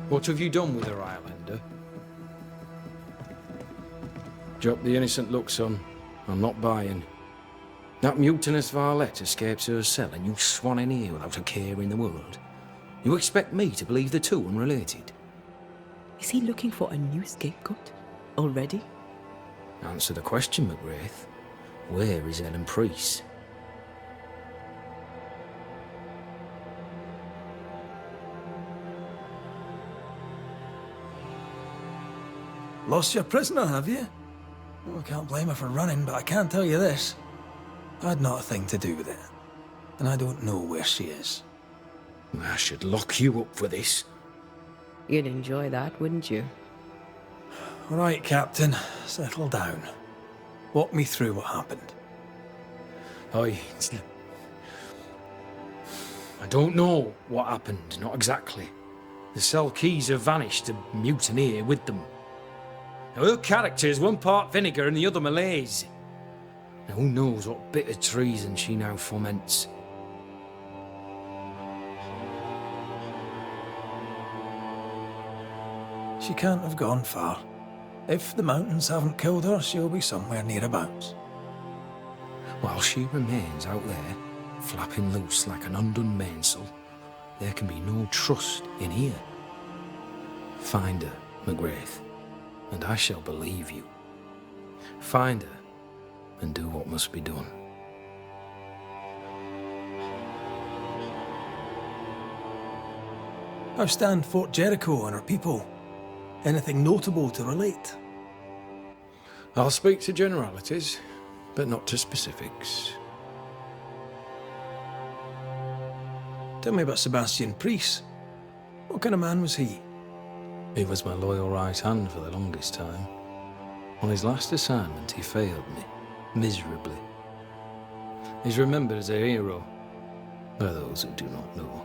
What have you done with her, Highlander? Drop the innocent look, son. I'm not buying. That mutinous varlet escapes her cell and you swan in here without a care in the world. You expect me to believe the two unrelated? Is he looking for a new scapegoat? Already? Answer the question, McGrath. Where is Ellen Priest? Lost your prisoner, have you? Oh, I can't blame her for running, but I can tell you this. I had not a thing to do with it. And I don't know where she is. I should lock you up for this. You'd enjoy that, wouldn't you? All right, Captain. Settle down. Walk me through what happened. I don't know what happened, not exactly. The cell keys have vanished, the mutineer with them. Now, her character is one part vinegar and the other Malaise. Now, who knows what bitter treason she now foments. She can't have gone far. If the mountains haven't killed her, she'll be somewhere nearabouts. While she remains out there, flapping loose like an undone mainsail, there can be no trust in here. Find her, McGrath, and I shall believe you. Find her, and do what must be done. How stand Fort Jericho and her people? Anything notable to relate? I'll speak to generalities, but not to specifics. Tell me about Sebastian Priest. What kind of man was he? He was my loyal right hand for the longest time. On his last assignment, he failed me, miserably. He's remembered as a hero by those who do not know.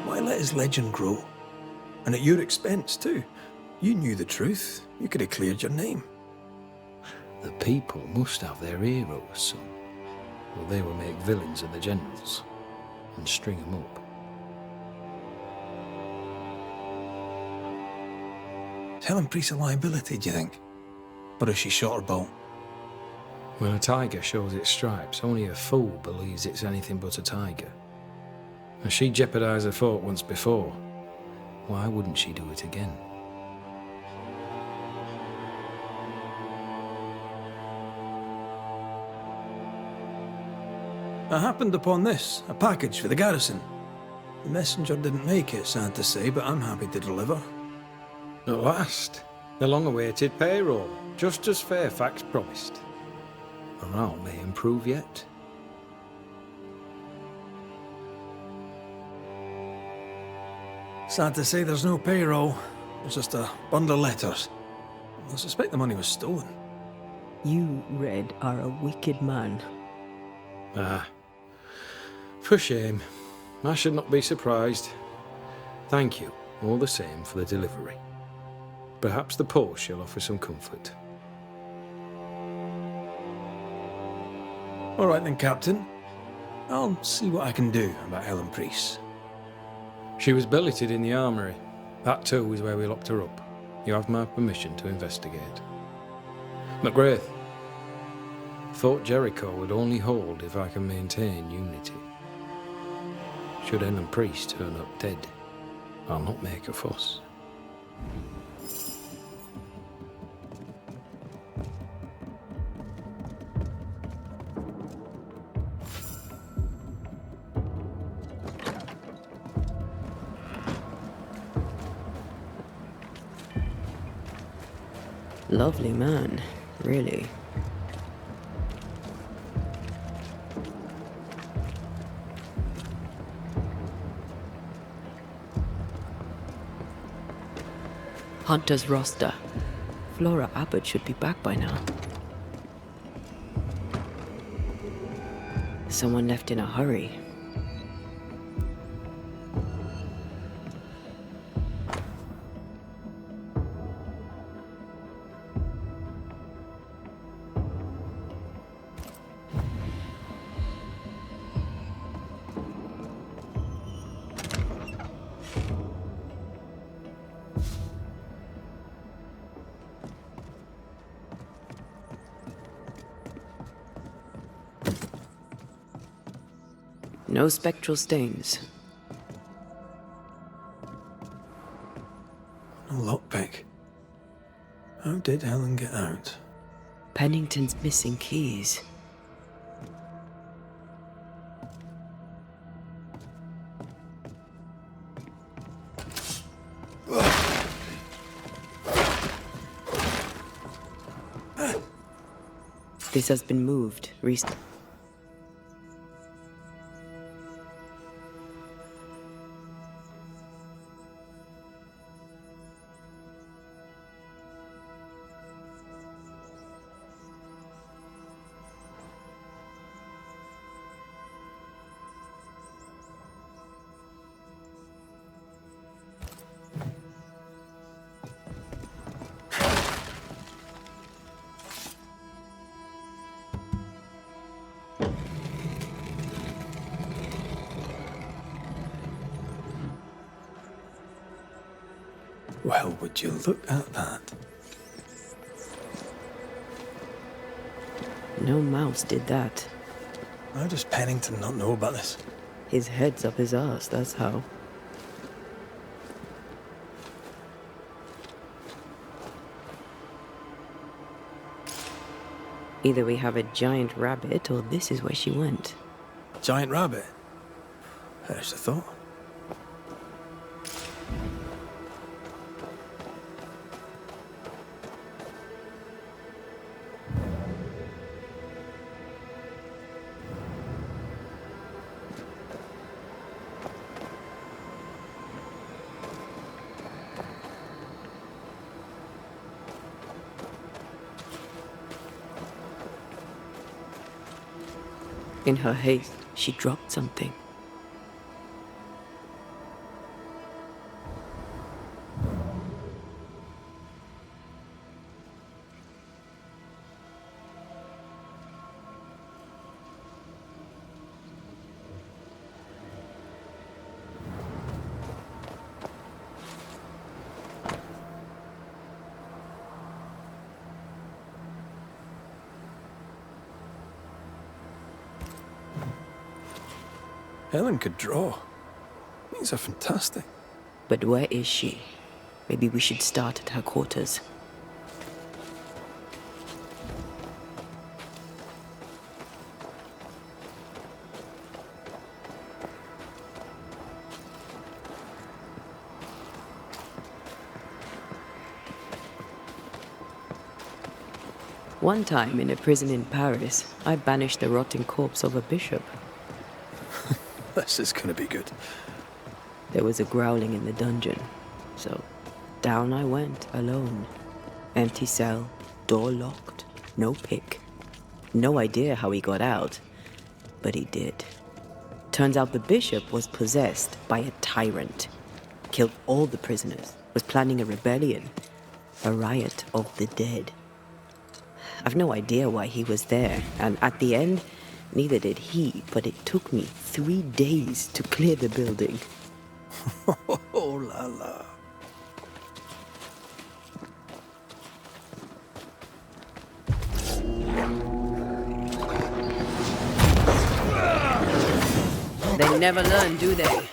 Why let his legend grow? And at your expense, too. You knew the truth. You could have cleared your name. The people must have their heroes, son. Or they will make villains of the generals and string them up. Is Helen Priest a liability, do you think? Or is she shot or bow? When a tiger shows its stripes, only a fool believes it's anything but a tiger. And she jeopardized her fort once before. Why wouldn't she do it again? I happened upon this, a package for the garrison. The messenger didn't make it, sad to say, but I'm happy to deliver. At last, the long-awaited payroll, just as Fairfax promised. Morale may improve yet. Sad to say there's no payroll. There's just a bundle of letters. I suspect the money was stolen. You, Red, are a wicked man. Ah, for shame. I should not be surprised. Thank you, all the same, for the delivery. Perhaps the post shall offer some comfort. All right then, Captain. I'll see what I can do about Helen Priest. She was billeted in the armory. That too is where we locked her up. You have my permission to investigate. McGrath, Fort Jericho would only hold if I can maintain unity. Should Ellen Priest turn up dead, I'll not make a fuss. Lovely man, really. Hunter's roster. Flora Abbott should be back by now. Someone left in a hurry. No spectral stains. No lockpick. How did Helen get out? Pennington's missing keys. This has been moved recently. Well, would you look at that? No mouse did that. How does Pennington not know about this? His head's up his arse, that's how. Either we have a giant rabbit, or this is where she went. Giant rabbit? There's the thought. In her haste, she dropped something. Helen could draw. These are fantastic. But where is she? Maybe we should start at her quarters. One time in a prison in Paris, I banished the rotting corpse of a bishop. This is gonna be good. There was a growling in the dungeon, so down I went alone. Empty cell, door locked, no pick. No idea how he got out, but he did. Turns out the bishop was possessed by a tyrant. Killed all the prisoners, was planning a rebellion, a riot of the dead. I've no idea why he was there, and at the end, neither did he, but it took me 3 days to clear the building. Oh la la. They never learn, do they?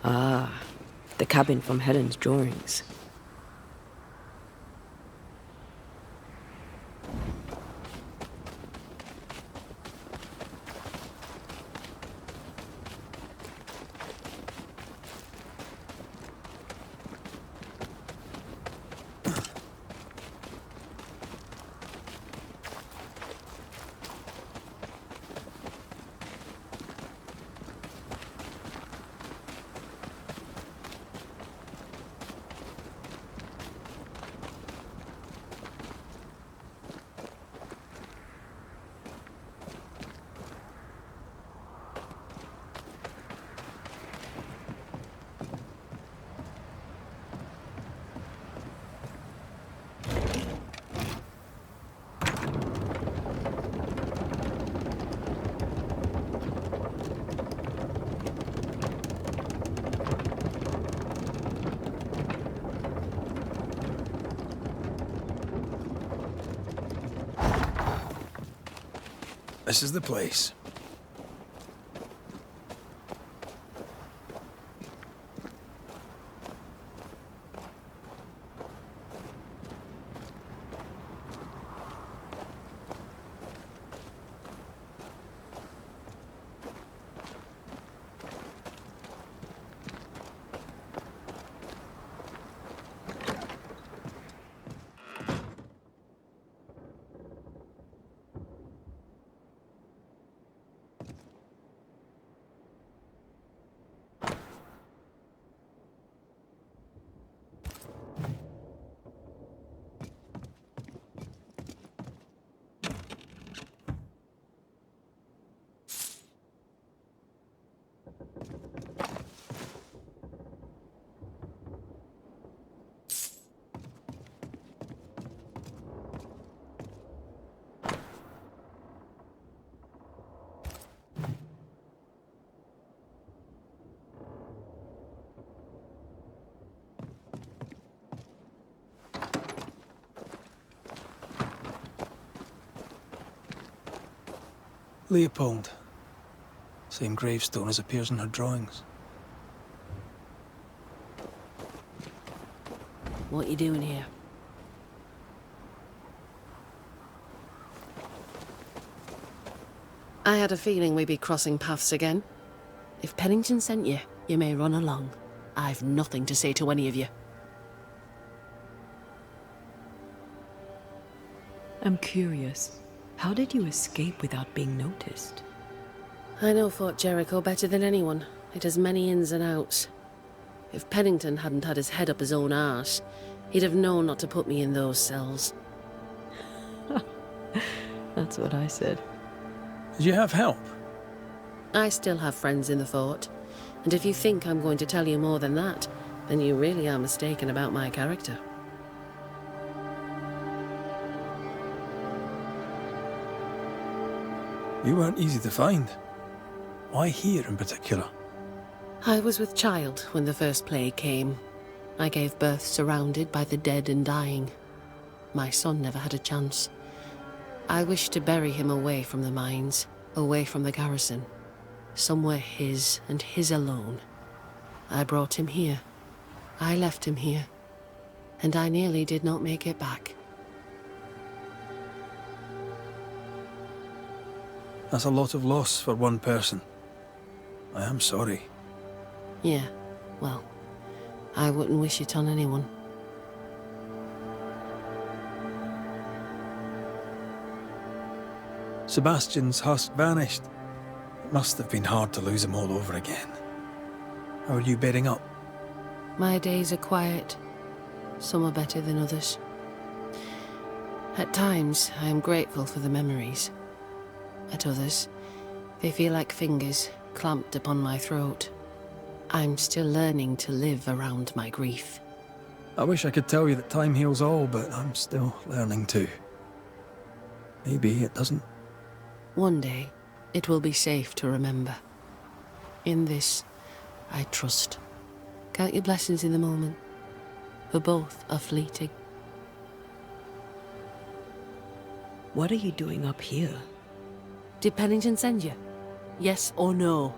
Ah, the cabin from Helen's drawings. This is the place. Leopold. Same gravestone as appears in her drawings. What you doing here? I had a feeling we'd be crossing paths again. If Pennington sent you, you may run along. I've nothing to say to any of you. I'm curious. How did you escape without being noticed? I know Fort Jericho better than anyone. It has many ins and outs. If Pennington hadn't had his head up his own arse, he'd have known not to put me in those cells. That's what I said. Did you have help? I still have friends in the fort, and if you think I'm going to tell you more than that, then you really are mistaken about my character. You weren't easy to find. Why here in particular? I was with child when the first plague came. I gave birth surrounded by the dead and dying. My son never had a chance. I wished to bury him away from the mines, away from the garrison. Somewhere his and his alone. I brought him here. I left him here. And I nearly did not make it back. That's a lot of loss for one person. I am sorry. Yeah, well, I wouldn't wish it on anyone. Sebastian's husk vanished. It must have been hard to lose him all over again. How are you bedding up? My days are quiet. Some are better than others. At times, I am grateful for the memories. At others, they feel like fingers clamped upon my throat. I'm still learning to live around my grief. I wish I could tell you that time heals all, but I'm still learning too. Maybe it doesn't. One day, it will be safe to remember. In this, I trust. Count your blessings in the moment, for both are fleeting. What are you doing up here? Did Pennington send you? Yes or no?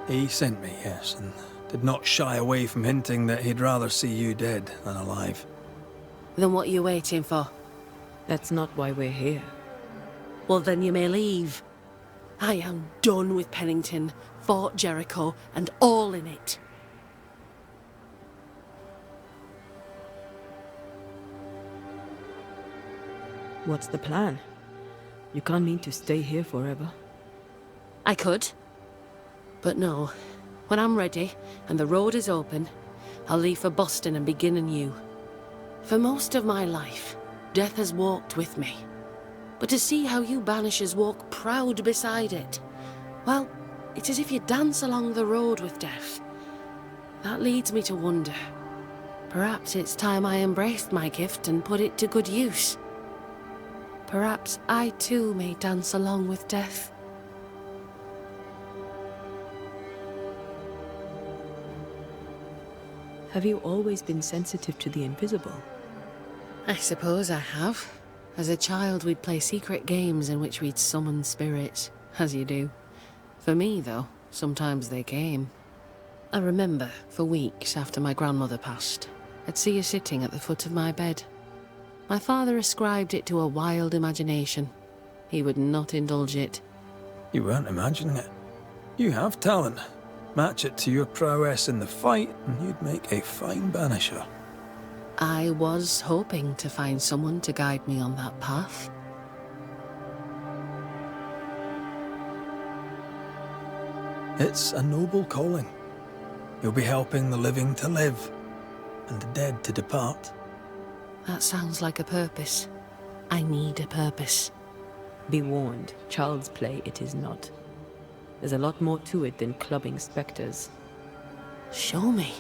He sent me, yes, and did not shy away from hinting that he'd rather see you dead than alive. Then what are you waiting for? That's not why we're here. Well, then you may leave. I am done with Pennington, Fort Jericho, and all in it. What's the plan? You can't mean to stay here forever. I could. But no. When I'm ready, and the road is open, I'll leave for Boston and begin anew. For most of my life, death has walked with me. But to see how you Banishers walk proud beside it, well, it's as if you dance along the road with death. That leads me to wonder. Perhaps it's time I embraced my gift and put it to good use. Perhaps I too may dance along with death. Have you always been sensitive to the invisible? I suppose I have. As a child, we'd play secret games in which we'd summon spirits, as you do. For me, though, sometimes they came. I remember, for weeks after my grandmother passed, I'd see her sitting at the foot of my bed. My father ascribed it to a wild imagination. He would not indulge it. You weren't imagining it. You have talent. Match it to your prowess in the fight, and you'd make a fine banisher. I was hoping to find someone to guide me on that path. It's a noble calling. You'll be helping the living to live, and the dead to depart. That sounds like a purpose. I need a purpose. Be warned, child's play it is not. There's a lot more to it than clubbing spectres. Show me.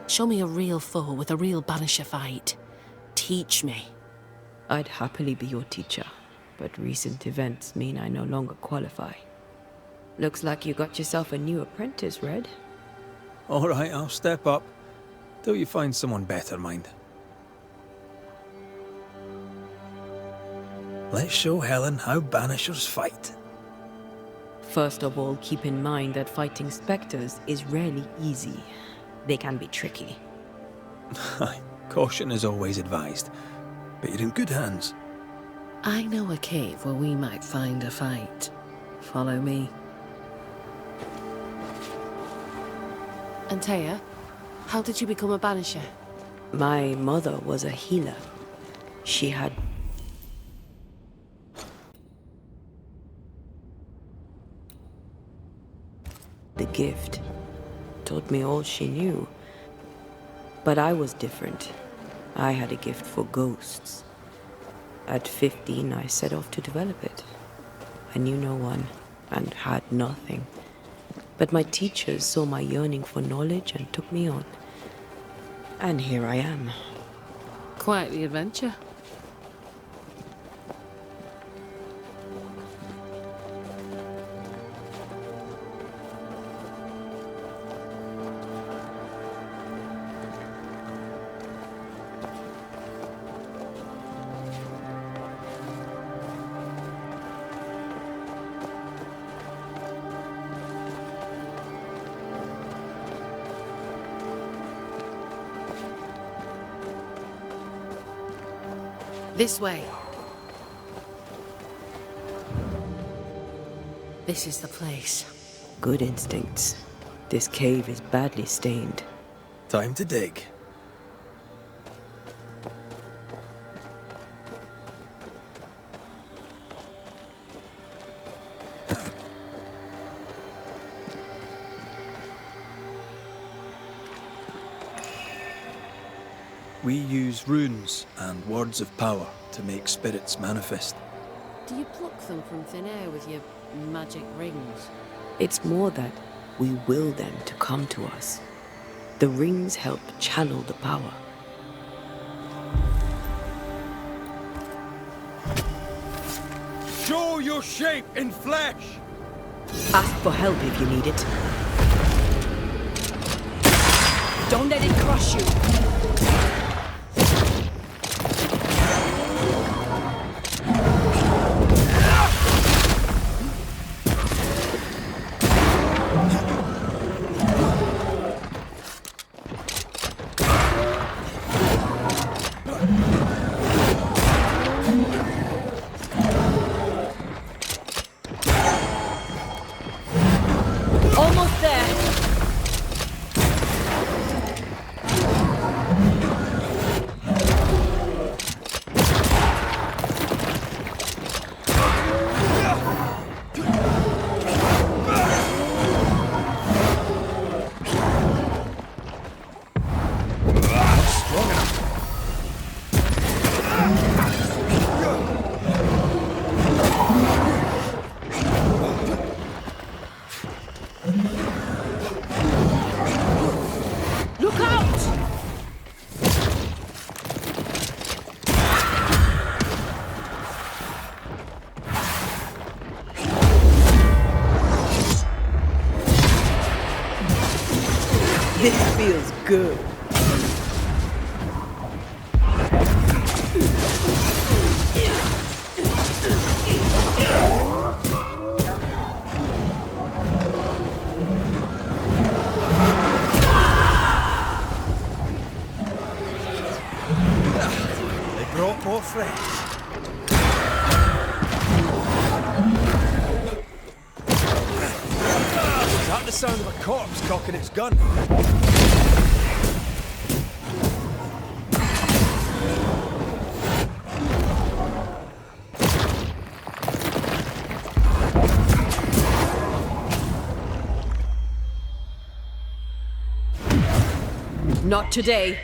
Show me a real foe with a real banisher fight. Teach me. I'd happily be your teacher, but recent events mean I no longer qualify. Looks like you got yourself a new apprentice, Red. All right, I'll step up. Till you find someone better, mind. Let's show Helen how banishers fight. First of all, keep in mind that fighting spectres is rarely easy. They can be tricky. Caution is always advised, but you're in good hands. I know a cave where we might find a fight. Follow me. Antea, how did you become a banisher? My mother was a healer. She had the gift. Taught me all she knew. But I was different. I had a gift for ghosts. At 15, I set off to develop it. I knew no one, and had nothing. But my teachers saw my yearning for knowledge and took me on. And here I am. Quite the adventure. This way. This is the place. Good instincts. This cave is badly stained. Time to dig. We use runes and words of power to make spirits manifest. Do you pluck them from thin air with your magic rings? It's more that we will them to come to us. The rings help channel the power. Show your shape in flesh! Ask for help if you need it. Don't let it crush you! feels good. They brought more friends. Is that the sound of a corpse cocking its gun? Not today.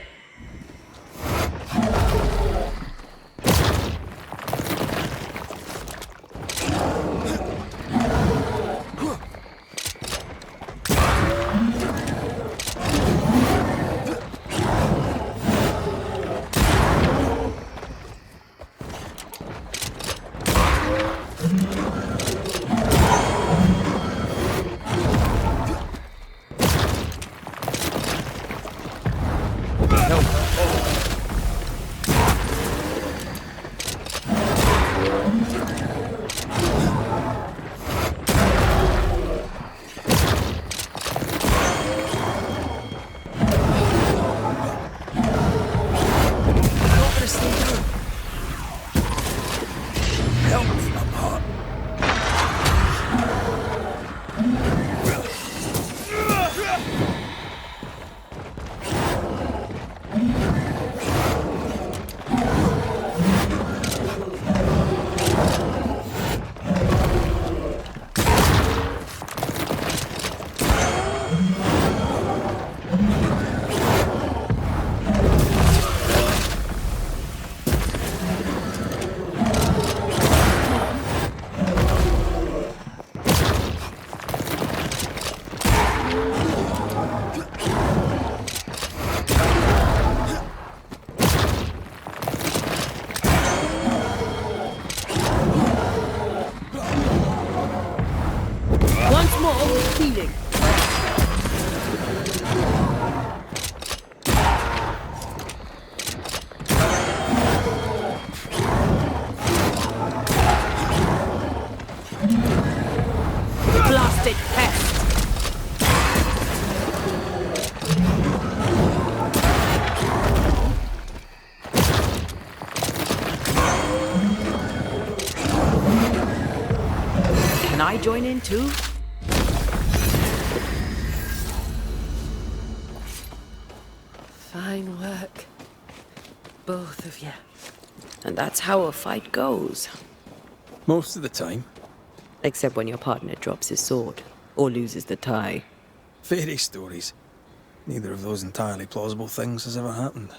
Healing. Blasted pest. Can I join in too? Fine work. Both of you. And that's how a fight goes. Most of the time. Except when your partner drops his sword or loses the tie. Fairy stories. Neither of those entirely plausible things has ever happened.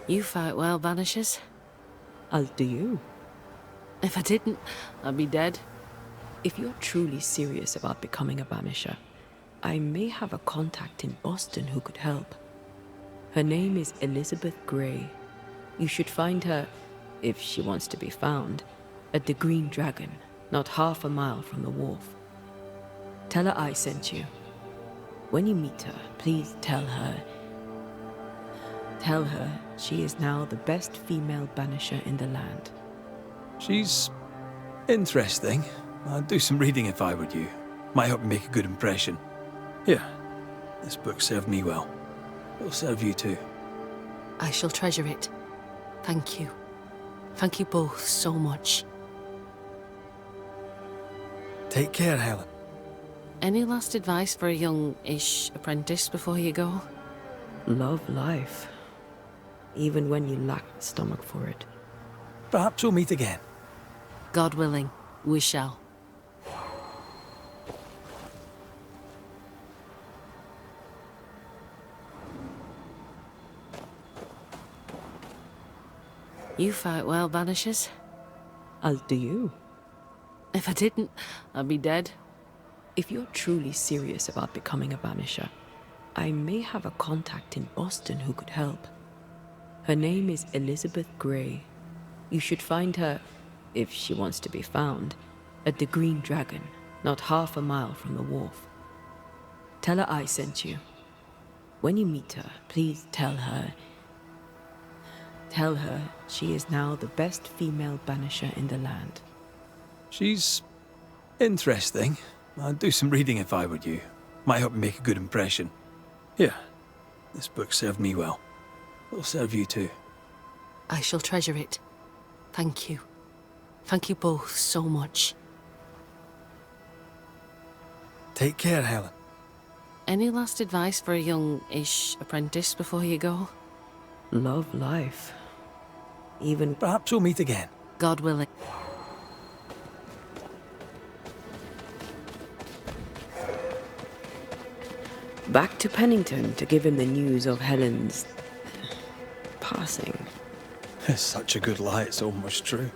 You fight well, Banishers. I'll do you. If I didn't, I'd be dead. If you're truly serious about becoming a Banisher, I may have a contact in Boston who could help. Her name is Elizabeth Grey. You should find her, if she wants to be found, at the Green Dragon, not half a mile from the wharf. Tell her I sent you. When you meet her, please tell her she is now the best female Banisher in the land. She's interesting. I'd do some reading if I were you. Might help you make a good impression. Here, this book served me well. It'll serve you too. I shall treasure it. Thank you. Thank you both so much. Take care, Helen. Any last advice for a young-ish apprentice before you go? Love life. Even when you lack the stomach for it. Perhaps we'll meet again. God willing, we shall. You fight well, Banishers. I'll do you. If I didn't, I'd be dead. If you're truly serious about becoming a Banisher, I may have a contact in Boston who could help. Her name is Elizabeth Grey. You should find her, if she wants to be found, at the Green Dragon, not half a mile from the wharf. Tell her I sent you. When you meet her, please tell her... Tell her she is now the best female banisher in the land. She's interesting. I'd do some reading if I were you. Might help you make a good impression. Here, this book served me well. It'll serve you too. I shall treasure it. Thank you. Thank you both so much. Take care, Helen. Any last advice for a young-ish apprentice before you go? Love life. Even... Perhaps we'll meet again. God willing. Back to Pennington to give him the news of Helen's... passing. It's such a good lie, it's almost true.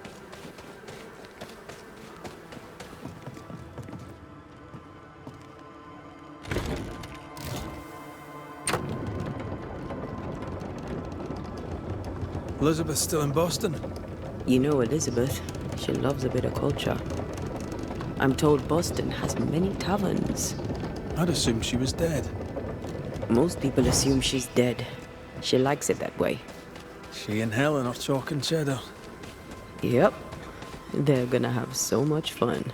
Elizabeth's still in Boston? You know Elizabeth. She loves a bit of culture. I'm told Boston has many taverns. I'd assumed she was dead. Most people assume she's dead. She likes it that way. She and Helen are talking cheddar. Yep. They're gonna have so much fun.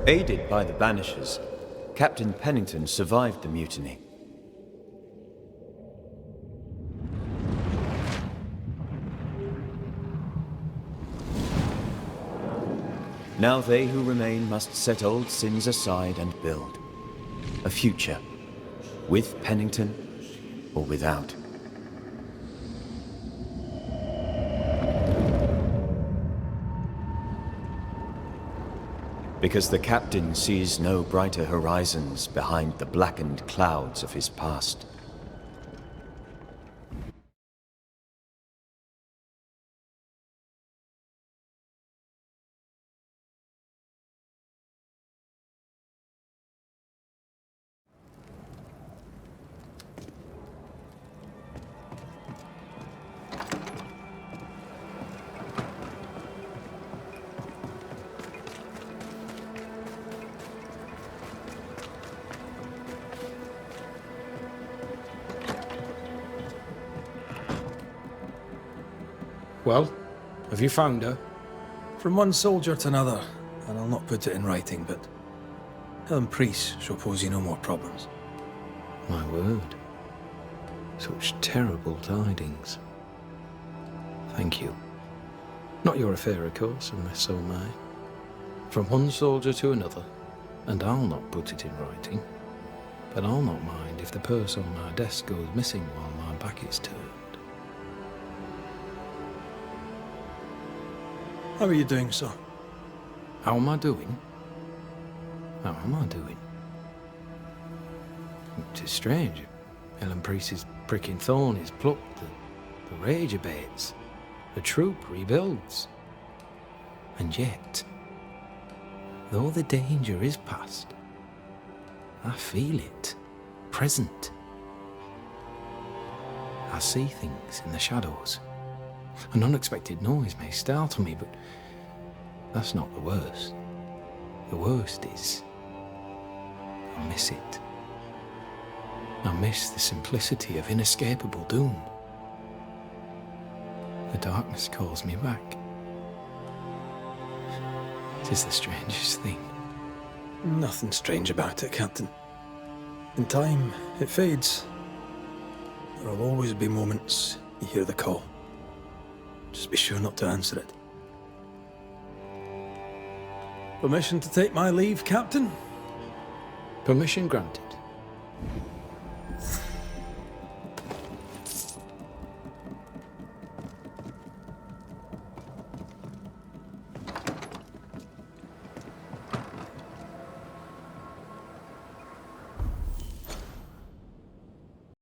Aided by the Banishers, Captain Pennington survived the mutiny. Now they who remain must set old sins aside and build a future, with Pennington or without. Because the captain sees no brighter horizons behind the blackened clouds of his past. Well, have you found her? From one soldier to another, and I'll not put it in writing, but Helen Priest shall pose you no more problems. My word. Such terrible tidings. Thank you. Not your affair, of course, unless so mine. From one soldier to another, and I'll not put it in writing. But I'll not mind if the purse on my desk goes missing while my back is turned. How are you doing, sir? How am I doing? How am I doing? It is strange. Helen Priest's pricking thorn is plucked, the rage abates, the troop rebuilds. And yet, though the danger is past, I feel it, present. I see things in the shadows. An unexpected noise may startle me, but that's not the worst. The worst is, I miss it. I miss the simplicity of inescapable doom. The darkness calls me back. It is the strangest thing. Nothing strange about it, Captain. In time, it fades. There will always be moments you hear the call. Just be sure not to answer it. Permission to take my leave, Captain? Permission granted.